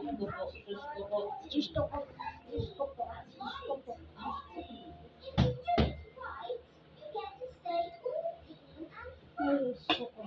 Diyos ko po. Diyos ko po. Diyos ko po. Diyos ko po.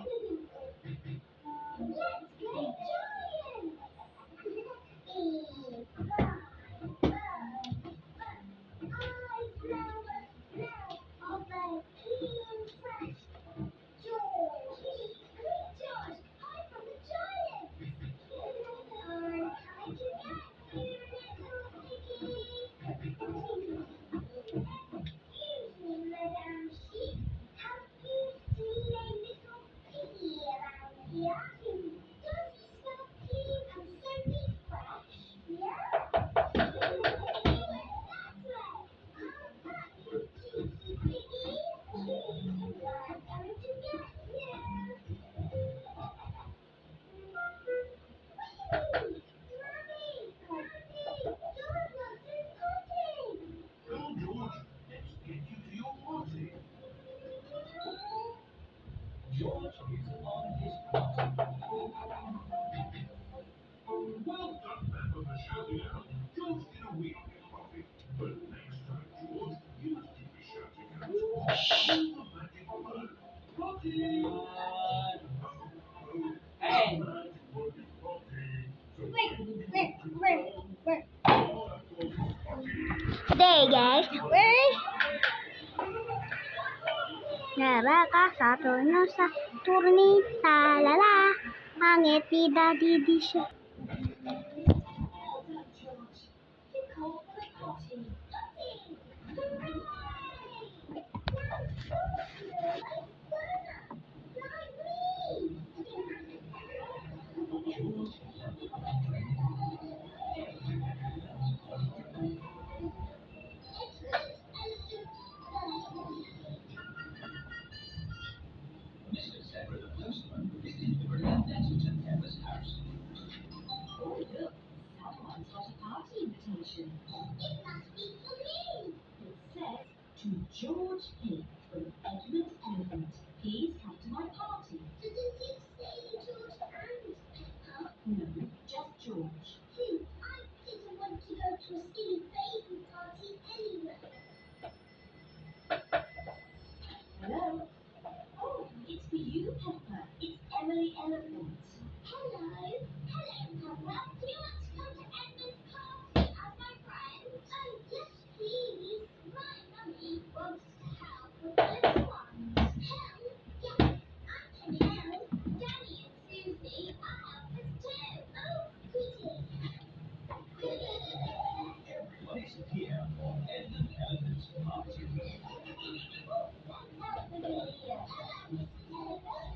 Today guys, we're Nabaka Saturno sa turni talala. Pangit bida di siya. To George Pig from Edmund Elephant. Please come to my party. Does it say George and Pepper? No, just George. I didn't want to go to a silly baby party anyway. Hello? Oh, it's for you, Pepper. It's Emily Elephant. Hello. Hello, Pepper. Do you want to come to Edmund's party as my friend? Oh, yes, please. My mummy wants to help with little ones. Help? Yes, I can help. Danny and Susie are helpers too. Oh, goody. Everyone's here for Edmund Elephant's party. Help the video. Hello, Mrs. Elephant.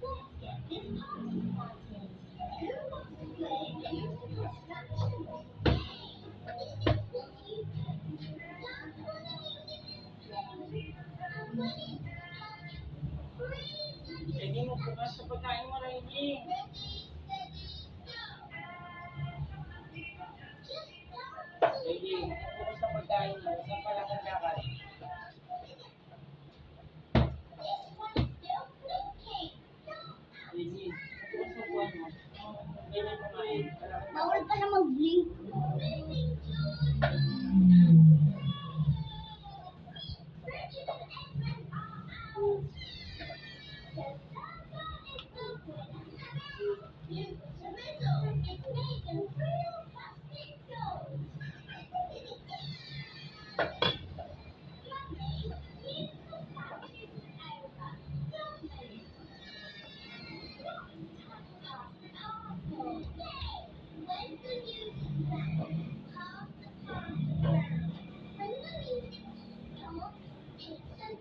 Let's get this party started. Who wants to play musical instructions? This is what you do. Dance when the music is playing. And when it's done, freeze like it's Hindi mo bukas sa pagkain mo, Rainy. ready, steady, go. Just Rainy, dancing. bukas sa pagkain mo. Saan pala kang lakad? This one is still blinking. Stop. Rainy, bukas sa buwan mo. Ganyan kumain. Bawal pa na mag-blink. Moving George. Richard and Edmund are out. The circle is open. Use the riddle. It's made of real plastic gold. Mummy, musical practice is over. Don't move. Now it's time to pass the parcel. Yay! When the music plays, pass the parcel round. When the music stops, it's an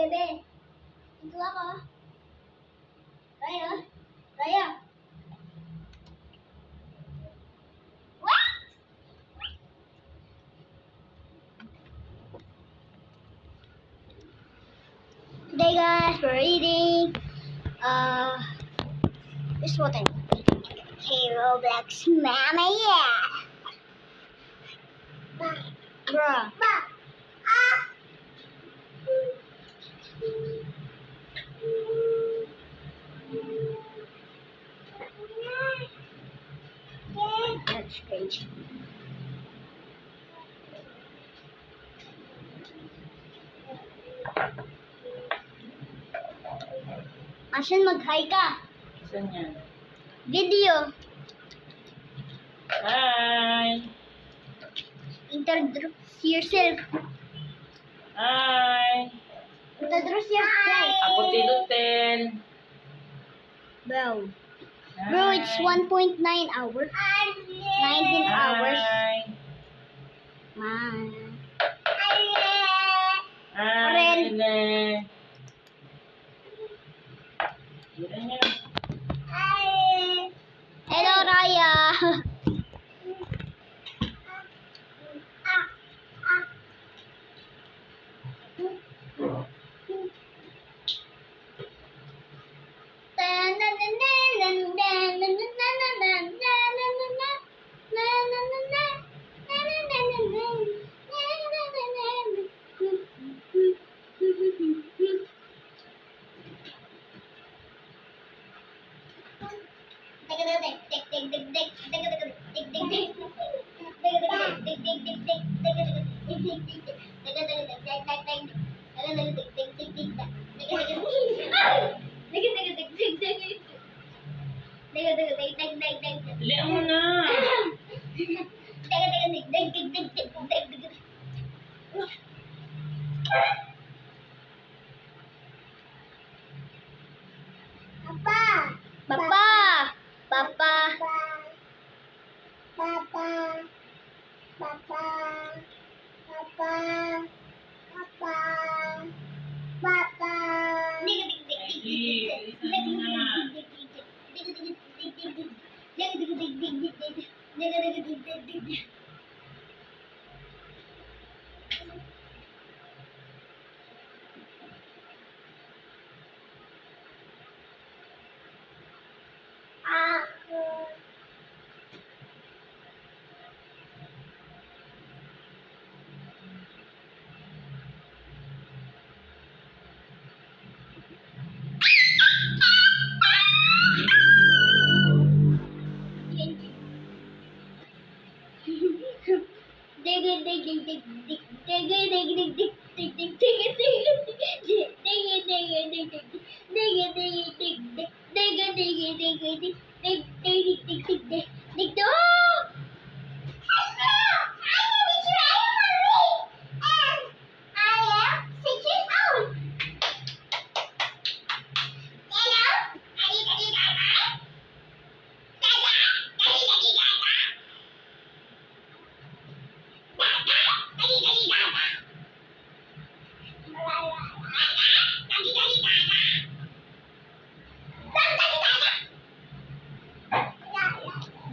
bebe. Ito ako. Raya. Raya. What? Today guys, we're eating this is what I'm eating. Okay, Roblox mama, yeah. Bruh. That's crazy. Asan mag-hi ka? Saan yan? Video. Hi! Introduce yourself. Hi! Introduce yourself. Ako si Lutel. Bro. Bro, it's 1.9 hours. 19 hours. Hi! Man. Hi! Ren. Ren. Yan yan. Hello, Raya. Dalihan mo na. Papa. Papa. Papa. Papa. Papa. Papa. Papa. Papa. Hey, alisan mo na.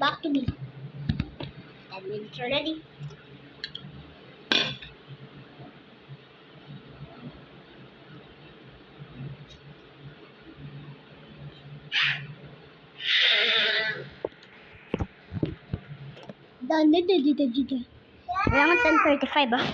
Back to me. 10 minutes already. Done. Kailangan 10:35 ah.